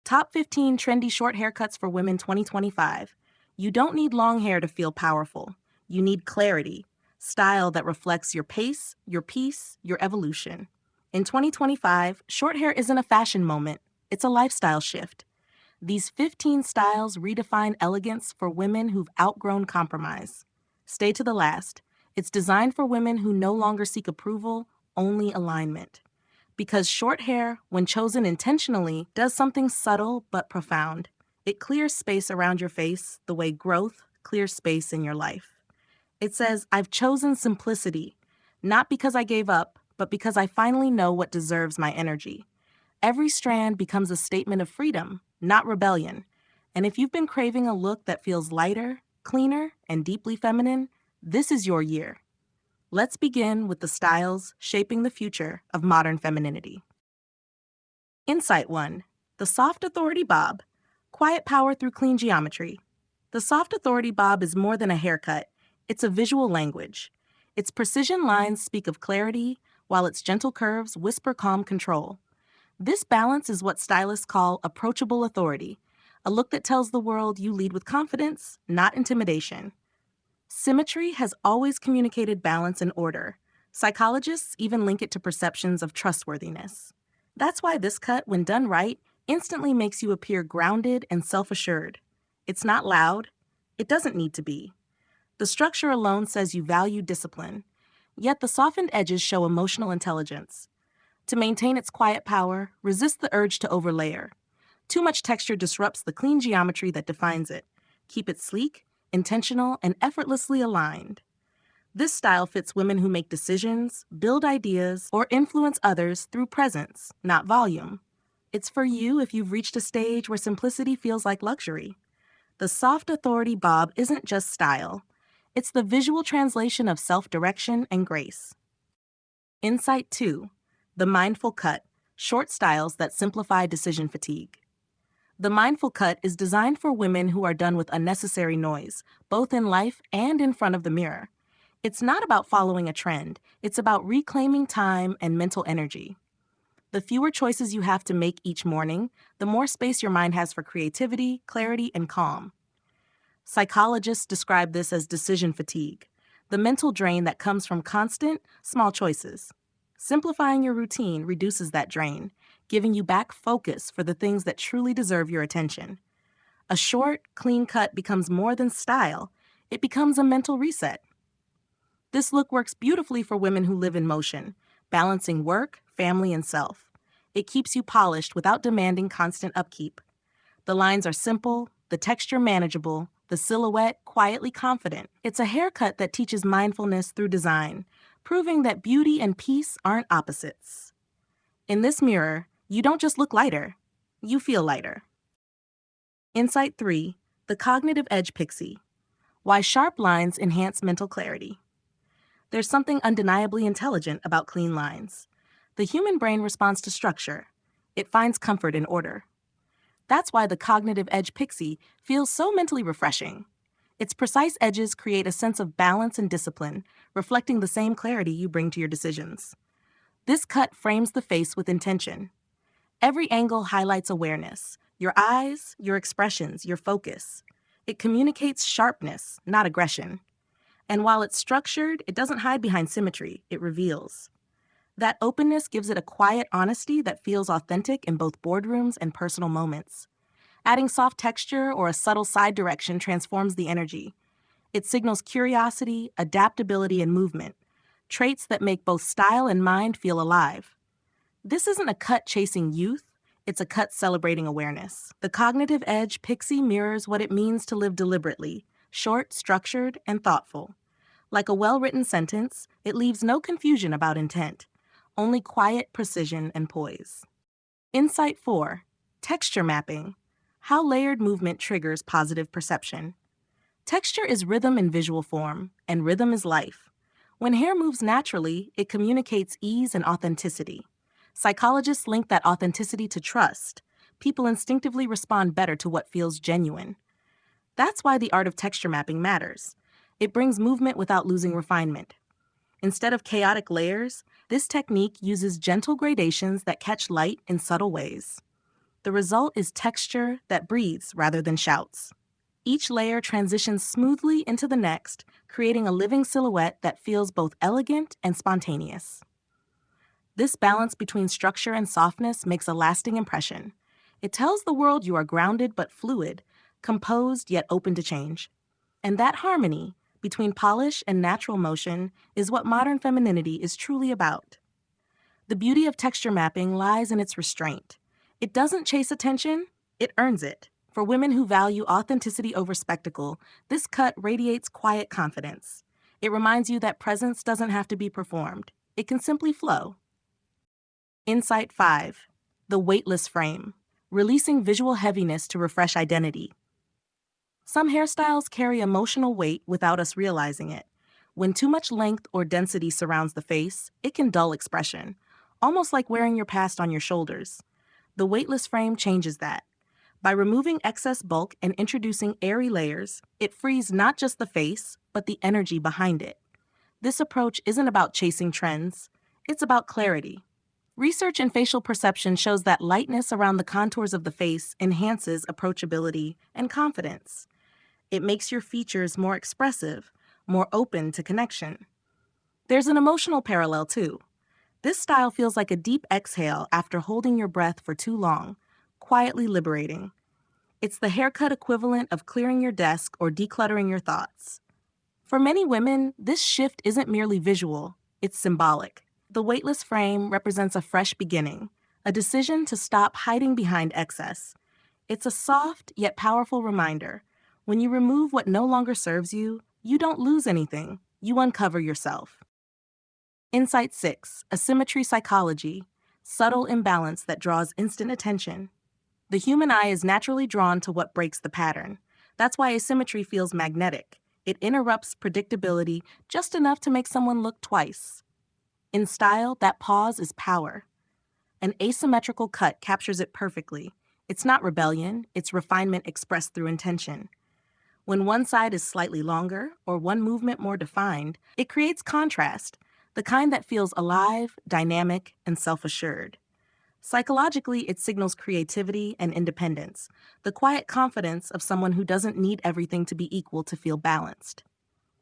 Top 15 Trendy Short Haircuts for Women 2025. You don't need long hair to feel powerful. You need clarity, style that reflects your pace, your peace, your evolution. In 2025, short hair isn't a fashion moment, it's a lifestyle shift. These 15 styles redefine elegance for women who've outgrown compromise. Stay to the last. It's designed for women who no longer seek approval, only alignment. Because short hair, when chosen intentionally, does something subtle but profound. It clears space around your face the way growth clears space in your life. It says, I've chosen simplicity, not because I gave up, but because I finally know what deserves my energy. Every strand becomes a statement of freedom, not rebellion. And if you've been craving a look that feels lighter, cleaner, and deeply feminine, this is your year. Let's begin with the styles shaping the future of modern femininity. Insight 1. The Soft Authority Bob. Quiet power through clean geometry. The Soft Authority Bob is more than a haircut. It's a visual language. Its precision lines speak of clarity, while its gentle curves whisper calm control. This balance is what stylists call approachable authority, a look that tells the world you lead with confidence, not intimidation. Symmetry has always communicated balance and order. Psychologists even link it to perceptions of trustworthiness. That's why this cut, when done right, instantly makes you appear grounded and self-assured. It's not loud. It doesn't need to be. The structure alone says you value discipline, yet the softened edges show emotional intelligence. To maintain its quiet power, resist the urge to overlayer. Too much texture disrupts the clean geometry that defines it. Keep it sleek, intentional, and effortlessly aligned. This style fits women who make decisions, build ideas, or influence others through presence, not volume. It's for you if you've reached a stage where simplicity feels like luxury. The Soft Authority Bob isn't just style. It's the visual translation of self-direction and grace. Insight 2. The Mindful Cut. Short styles that simplify decision fatigue. The mindful cut is designed for women who are done with unnecessary noise, both in life and in front of the mirror. It's not about following a trend. It's about reclaiming time and mental energy. The fewer choices you have to make each morning, the more space your mind has for creativity, clarity, and calm. Psychologists describe this as decision fatigue, the mental drain that comes from constant, small choices. Simplifying your routine reduces that drain, giving you back focus for the things that truly deserve your attention. A short, clean cut becomes more than style. It becomes a mental reset. This look works beautifully for women who live in motion, balancing work, family, and self. It keeps you polished without demanding constant upkeep. The lines are simple, the texture manageable, the silhouette quietly confident. It's a haircut that teaches mindfulness through design, proving that beauty and peace aren't opposites. In this mirror, you don't just look lighter, you feel lighter. Insight 3. The Cognitive Edge Pixie. Why sharp lines enhance mental clarity. There's something undeniably intelligent about clean lines. The human brain responds to structure. It finds comfort in order. That's why the Cognitive Edge Pixie feels so mentally refreshing. Its precise edges create a sense of balance and discipline, reflecting the same clarity you bring to your decisions. This cut frames the face with intention. Every angle highlights awareness, your eyes, your expressions, your focus. It communicates sharpness, not aggression. And while it's structured, it doesn't hide behind symmetry, it reveals. That openness gives it a quiet honesty that feels authentic in both boardrooms and personal moments. Adding soft texture or a subtle side direction transforms the energy. It signals curiosity, adaptability, and movement, traits that make both style and mind feel alive. This isn't a cut chasing youth, it's a cut celebrating awareness. The Cognitive Edge Pixie mirrors what it means to live deliberately, short, structured, and thoughtful. Like a well-written sentence, it leaves no confusion about intent, only quiet precision and poise. Insight 4. Texture mapping. How layered movement triggers positive perception. Texture is rhythm in visual form, and rhythm is life. When hair moves naturally, it communicates ease and authenticity. Psychologists link that authenticity to trust. People instinctively respond better to what feels genuine. That's why the art of texture mapping matters. It brings movement without losing refinement. Instead of chaotic layers, this technique uses gentle gradations that catch light in subtle ways. The result is texture that breathes rather than shouts. Each layer transitions smoothly into the next, creating a living silhouette that feels both elegant and spontaneous. This balance between structure and softness makes a lasting impression. It tells the world you are grounded but fluid, composed yet open to change. And that harmony between polish and natural motion is what modern femininity is truly about. The beauty of texture mapping lies in its restraint. It doesn't chase attention, it earns it. For women who value authenticity over spectacle, this cut radiates quiet confidence. It reminds you that presence doesn't have to be performed. It can simply flow. Insight 5. The weightless frame. Releasing visual heaviness to refresh identity. Some hairstyles carry emotional weight without us realizing it. When too much length or density surrounds the face, it can dull expression, almost like wearing your past on your shoulders. The weightless frame changes that. By removing excess bulk and introducing airy layers, it frees not just the face, but the energy behind it. This approach isn't about chasing trends, it's about clarity. Research in facial perception shows that lightness around the contours of the face enhances approachability and confidence. It makes your features more expressive, more open to connection. There's an emotional parallel, too. This style feels like a deep exhale after holding your breath for too long, quietly liberating. It's the haircut equivalent of clearing your desk or decluttering your thoughts. For many women, this shift isn't merely visual, it's symbolic. The weightless frame represents a fresh beginning, a decision to stop hiding behind excess. It's a soft yet powerful reminder. When you remove what no longer serves you, you don't lose anything, you uncover yourself. Insight 6. Asymmetry psychology. Subtle imbalance that draws instant attention. The human eye is naturally drawn to what breaks the pattern. That's why asymmetry feels magnetic. It interrupts predictability just enough to make someone look twice. In style, that pause is power. An asymmetrical cut captures it perfectly. It's not rebellion, it's refinement expressed through intention. When one side is slightly longer or one movement more defined, it creates contrast, the kind that feels alive, dynamic, and self-assured. Psychologically, it signals creativity and independence, the quiet confidence of someone who doesn't need everything to be equal to feel balanced.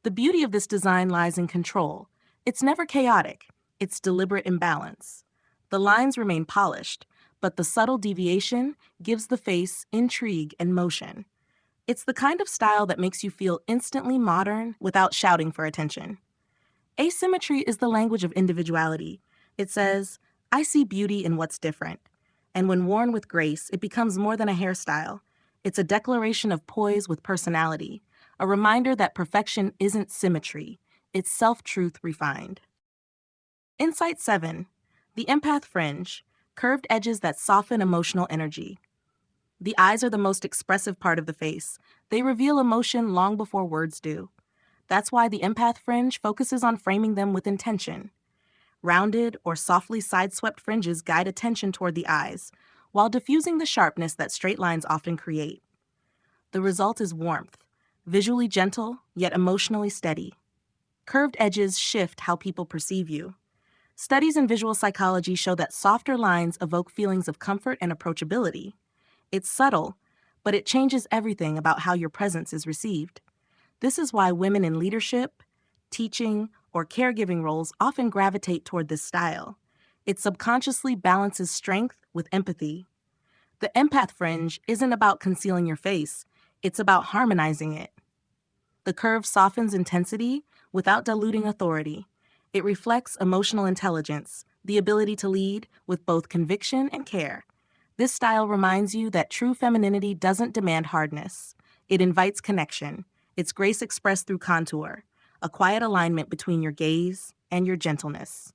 The beauty of this design lies in control. It's never chaotic, it's deliberate imbalance. The lines remain polished, but the subtle deviation gives the face intrigue and motion. It's the kind of style that makes you feel instantly modern without shouting for attention. Asymmetry is the language of individuality. It says, I see beauty in what's different. And when worn with grace, it becomes more than a hairstyle. It's a declaration of poise with personality, a reminder that perfection isn't symmetry, it's self-truth refined. Insight 7. The empath fringe, curved edges that soften emotional energy. The eyes are the most expressive part of the face. They reveal emotion long before words do. That's why the empath fringe focuses on framing them with intention. Rounded or softly side-swept fringes guide attention toward the eyes, while diffusing the sharpness that straight lines often create. The result is warmth, visually gentle, yet emotionally steady. Curved edges shift how people perceive you. Studies in visual psychology show that softer lines evoke feelings of comfort and approachability. It's subtle, but it changes everything about how your presence is received. This is why women in leadership, teaching, or caregiving roles often gravitate toward this style. It subconsciously balances strength with empathy. The empath fringe isn't about concealing your face, it's about harmonizing it. The curve softens intensity without diluting authority. It reflects emotional intelligence, the ability to lead with both conviction and care. This style reminds you that true femininity doesn't demand hardness. It invites connection. It's grace expressed through contour, a quiet alignment between your gaze and your gentleness.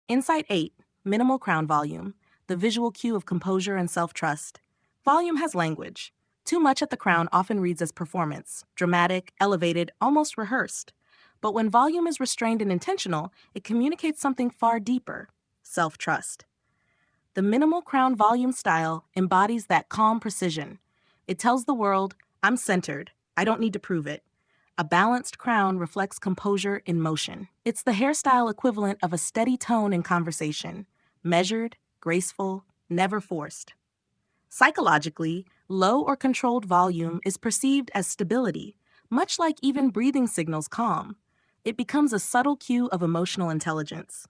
Insight 8. Minimal crown volume, the visual cue of composure and self-trust. Volume has language. Too much at the crown often reads as performance, dramatic, elevated, almost rehearsed. But when volume is restrained and intentional, it communicates something far deeper, self-trust. The minimal crown volume style embodies that calm precision. It tells the world, I'm centered, I don't need to prove it. A balanced crown reflects composure in motion. It's the hairstyle equivalent of a steady tone in conversation, measured, graceful, never forced. Psychologically, low or controlled volume is perceived as stability, much like even breathing signals calm. It becomes a subtle cue of emotional intelligence.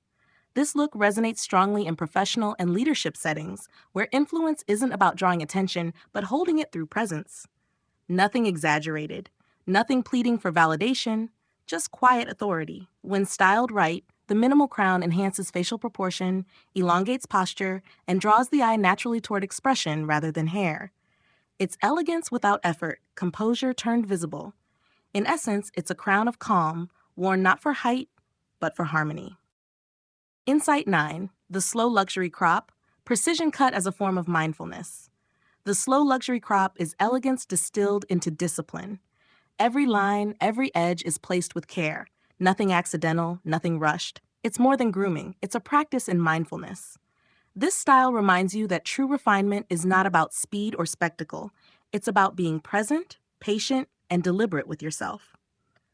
This look resonates strongly in professional and leadership settings, where influence isn't about drawing attention, but holding it through presence. Nothing exaggerated, nothing pleading for validation, just quiet authority. When styled right, the minimal crown enhances facial proportion, elongates posture, and draws the eye naturally toward expression rather than hair. It's elegance without effort, composure turned visible. In essence, it's a crown of calm, worn not for height, but for harmony. Insight 9, the slow luxury crop, precision cut as a form of mindfulness. The slow luxury crop is elegance distilled into discipline. Every line, every edge is placed with care. Nothing accidental, nothing rushed. It's more than grooming, it's a practice in mindfulness. This style reminds you that true refinement is not about speed or spectacle. It's about being present, patient, and deliberate with yourself.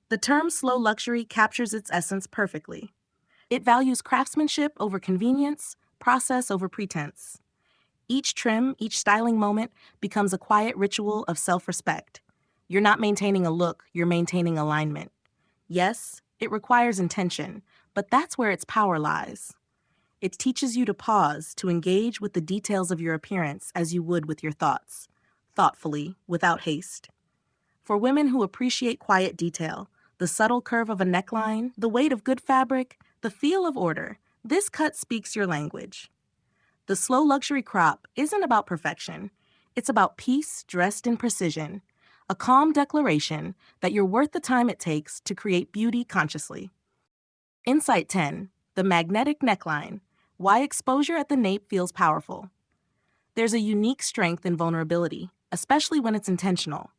The term slow luxury captures its essence perfectly. It values craftsmanship over convenience, process over pretense. Each trim, each styling moment becomes a quiet ritual of self-respect. You're not maintaining a look, you're maintaining alignment. Yes, it requires intention, but that's where its power lies. It teaches you to pause, to engage with the details of your appearance as you would with your thoughts, thoughtfully, without haste. For women who appreciate quiet detail, the subtle curve of a neckline, the weight of good fabric, the feel of order, this cut speaks your language. The slow luxury crop isn't about perfection. It's about peace dressed in precision, a calm declaration that you're worth the time it takes to create beauty consciously. Insight 10, the magnetic neckline, why exposure at the nape feels powerful. There's a unique strength in vulnerability, especially when it's intentional.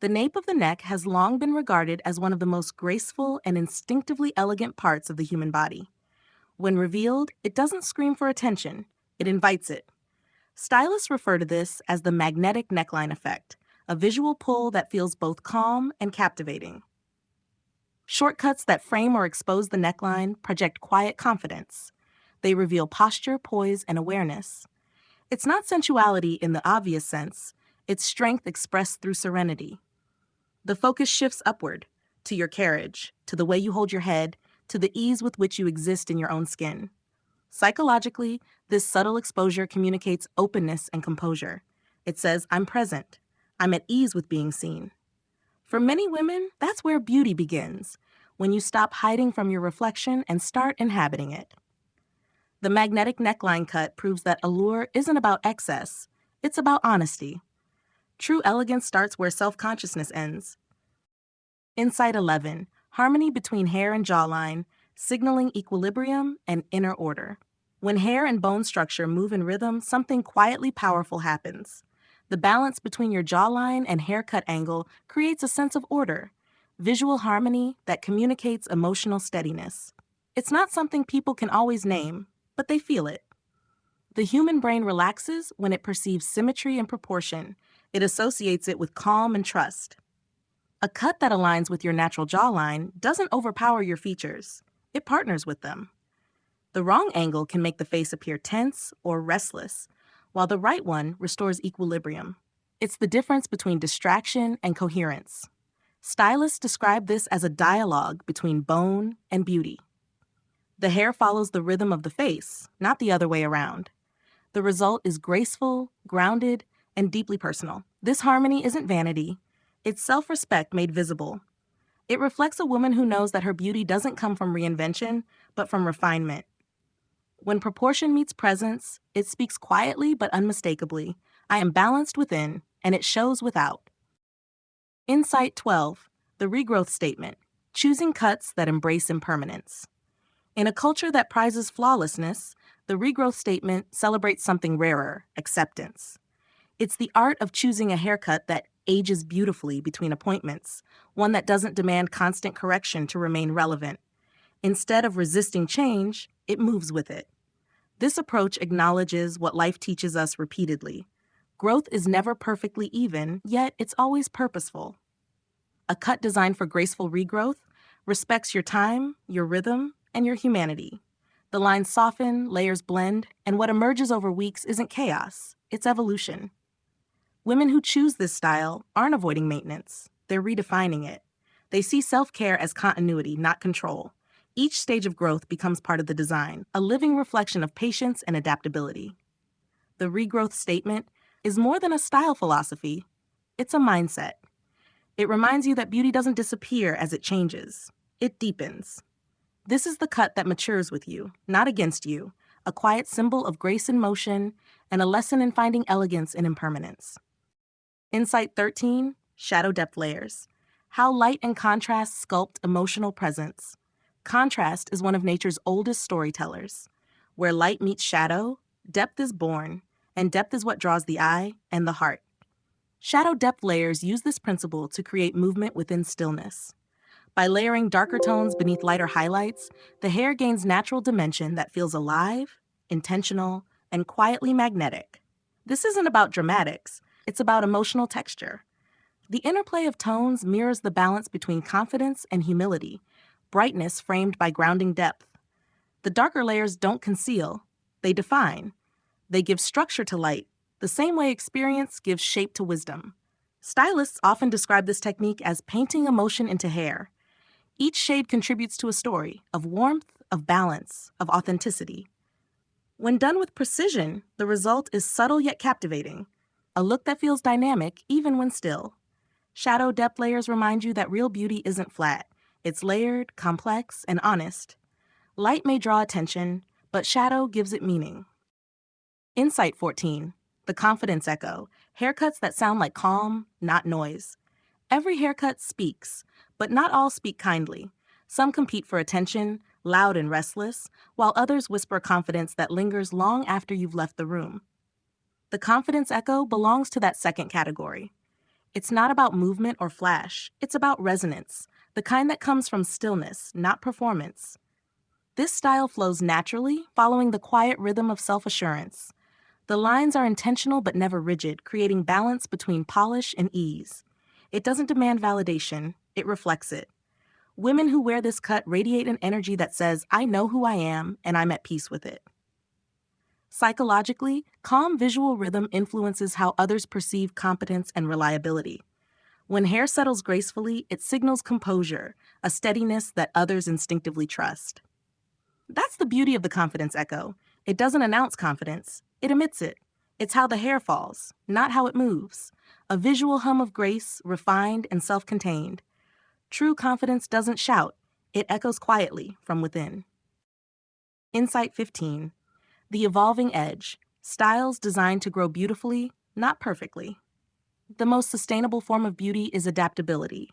The nape of the neck has long been regarded as one of the most graceful and instinctively elegant parts of the human body. When revealed, it doesn't scream for attention, it invites it. Stylists refer to this as the magnetic neckline effect, a visual pull that feels both calm and captivating. Shortcuts that frame or expose the neckline project quiet confidence. They reveal posture, poise, and awareness. It's not sensuality in the obvious sense, it's strength expressed through serenity. The focus shifts upward, to your carriage, to the way you hold your head, to the ease with which you exist in your own skin. Psychologically, this subtle exposure communicates openness and composure. It says, I'm present. I'm at ease with being seen. For many women, that's where beauty begins, when you stop hiding from your reflection and start inhabiting it. The magnetic neckline cut proves that allure isn't about excess, it's about honesty. True elegance starts where self-consciousness ends. Insight 11, harmony between hair and jawline, signaling equilibrium and inner order. When hair and bone structure move in rhythm, something quietly powerful happens. The balance between your jawline and haircut angle creates a sense of order, visual harmony that communicates emotional steadiness. It's not something people can always name, but they feel it. The human brain relaxes when it perceives symmetry and proportion. It associates it with calm and trust. A cut that aligns with your natural jawline doesn't overpower your features. It partners with them. The wrong angle can make the face appear tense or restless, while the right one restores equilibrium. It's the difference between distraction and coherence. Stylists describe this as a dialogue between bone and beauty. The hair follows the rhythm of the face, not the other way around. The result is graceful, grounded, and deeply personal. This harmony isn't vanity. It's self-respect made visible. It reflects a woman who knows that her beauty doesn't come from reinvention, but from refinement. When proportion meets presence, it speaks quietly but unmistakably. I am balanced within, and it shows without. Insight 12, the regrowth statement, choosing cuts that embrace impermanence. In a culture that prizes flawlessness, the regrowth statement celebrates something rarer, acceptance. It's the art of choosing a haircut that ages beautifully between appointments, one that doesn't demand constant correction to remain relevant. Instead of resisting change, it moves with it. This approach acknowledges what life teaches us repeatedly. Growth is never perfectly even, yet it's always purposeful. A cut designed for graceful regrowth respects your time, your rhythm, and your humanity. The lines soften, layers blend, and what emerges over weeks isn't chaos, it's evolution. Women who choose this style aren't avoiding maintenance, they're redefining it. They see self-care as continuity, not control. Each stage of growth becomes part of the design, a living reflection of patience and adaptability. The regrowth statement is more than a style philosophy, it's a mindset. It reminds you that beauty doesn't disappear as it changes, it deepens. This is the cut that matures with you, not against you, a quiet symbol of grace in motion and a lesson in finding elegance in impermanence. Insight 13, Shadow Depth Layers. How light and contrast sculpt emotional presence. Contrast is one of nature's oldest storytellers. Where light meets shadow, depth is born, and depth is what draws the eye and the heart. Shadow depth layers use this principle to create movement within stillness. By layering darker tones beneath lighter highlights, the hair gains natural dimension that feels alive, intentional, and quietly magnetic. This isn't about dramatics, it's about emotional texture. The interplay of tones mirrors the balance between confidence and humility, brightness framed by grounding depth. The darker layers don't conceal, they define. They give structure to light, the same way experience gives shape to wisdom. Stylists often describe this technique as painting emotion into hair. Each shade contributes to a story of warmth, of balance, of authenticity. When done with precision, the result is subtle yet captivating, a look that feels dynamic even when still. Shadow depth layers remind you that real beauty isn't flat. It's layered, complex, and honest. Light may draw attention, but shadow gives it meaning. Insight 14, the confidence echo, haircuts that sound like calm, not noise. Every haircut speaks, but not all speak kindly. Some compete for attention, loud and restless, while others whisper confidence that lingers long after you've left the room. The confidence echo belongs to that second category. It's not about movement or flash, it's about resonance, the kind that comes from stillness, not performance. This style flows naturally, following the quiet rhythm of self-assurance. The lines are intentional but never rigid, creating balance between polish and ease. It doesn't demand validation, it reflects it. Women who wear this cut radiate an energy that says, I know who I am and I'm at peace with it. Psychologically, calm visual rhythm influences how others perceive competence and reliability. When hair settles gracefully, it signals composure, a steadiness that others instinctively trust. That's the beauty of the confidence echo. It doesn't announce confidence, it emits it. It's how the hair falls, not how it moves. A visual hum of grace, refined and self-contained. True confidence doesn't shout, it echoes quietly from within. Insight 15. The evolving edge. Styles designed to grow beautifully, not perfectly. The most sustainable form of beauty is adaptability.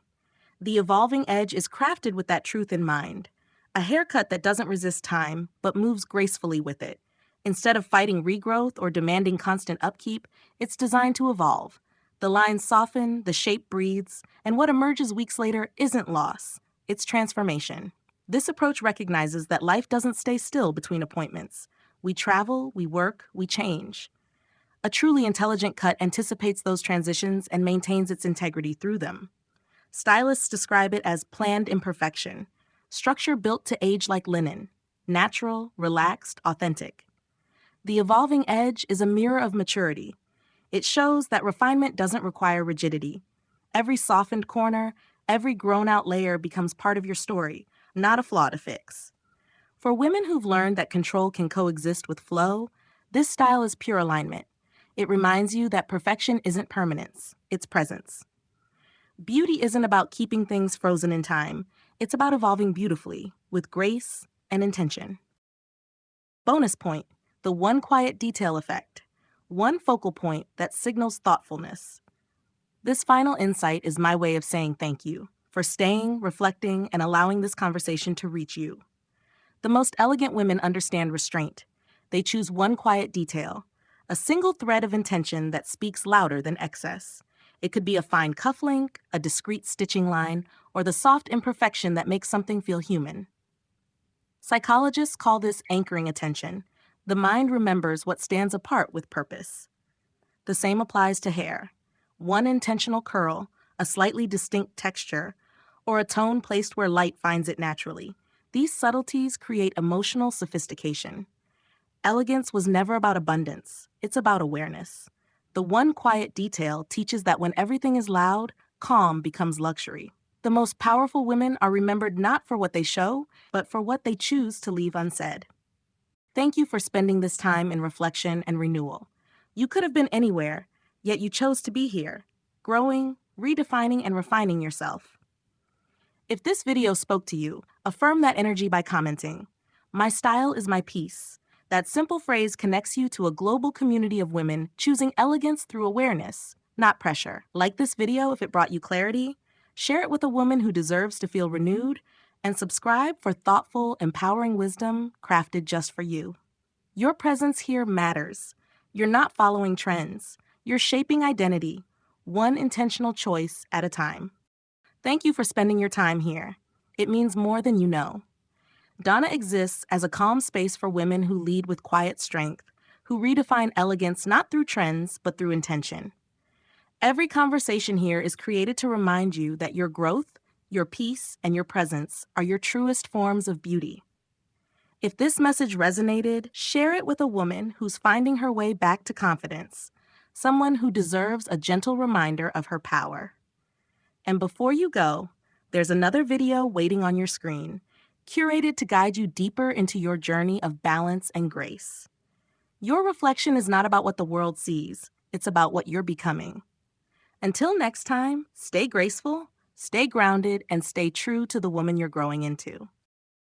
The evolving edge is crafted with that truth in mind. A haircut that doesn't resist time, but moves gracefully with it. Instead of fighting regrowth or demanding constant upkeep, it's designed to evolve. The lines soften, the shape breathes, and what emerges weeks later isn't loss, it's transformation. This approach recognizes that life doesn't stay still between appointments. We travel, we work, we change. A truly intelligent cut anticipates those transitions and maintains its integrity through them. Stylists describe it as planned imperfection, structure built to age like linen, natural, relaxed, authentic. The evolving edge is a mirror of maturity. It shows that refinement doesn't require rigidity. Every softened corner, every grown-out layer becomes part of your story, not a flaw to fix. For women who've learned that control can coexist with flow, this style is pure alignment. It reminds you that perfection isn't permanence, it's presence. Beauty isn't about keeping things frozen in time. It's about evolving beautifully, with grace and intention. Bonus point, the one quiet detail effect. One focal point that signals thoughtfulness. This final insight is my way of saying thank you for staying, reflecting, and allowing this conversation to reach you. The most elegant women understand restraint. They choose one quiet detail, a single thread of intention that speaks louder than excess. It could be a fine cufflink, a discreet stitching line, or the soft imperfection that makes something feel human. Psychologists call this anchoring attention. The mind remembers what stands apart with purpose. The same applies to hair. One intentional curl, a slightly distinct texture, or a tone placed where light finds it naturally. These subtleties create emotional sophistication. Elegance was never about abundance. It's about awareness. The one quiet detail teaches that when everything is loud, calm becomes luxury. The most powerful women are remembered not for what they show, but for what they choose to leave unsaid. Thank you for spending this time in reflection and renewal. You could have been anywhere, yet you chose to be here, growing, redefining, and refining yourself. If this video spoke to you, affirm that energy by commenting. My style is my peace. That simple phrase connects you to a global community of women choosing elegance through awareness, not pressure. Like this video if it brought you clarity, share it with a woman who deserves to feel renewed, and subscribe for thoughtful, empowering wisdom crafted just for you. Your presence here matters. You're not following trends. You're shaping identity, one intentional choice at a time. Thank you for spending your time here. It means more than you know. Donna exists as a calm space for women who lead with quiet strength, who redefine elegance not through trends, but through intention. Every conversation here is created to remind you that your growth, your peace, and your presence are your truest forms of beauty. If this message resonated, share it with a woman who's finding her way back to confidence, someone who deserves a gentle reminder of her power. And before you go, there's another video waiting on your screen, curated to guide you deeper into your journey of balance and grace. Your reflection is not about what the world sees, it's about what you're becoming. Until next time, stay graceful, stay grounded, and stay true to the woman you're growing into.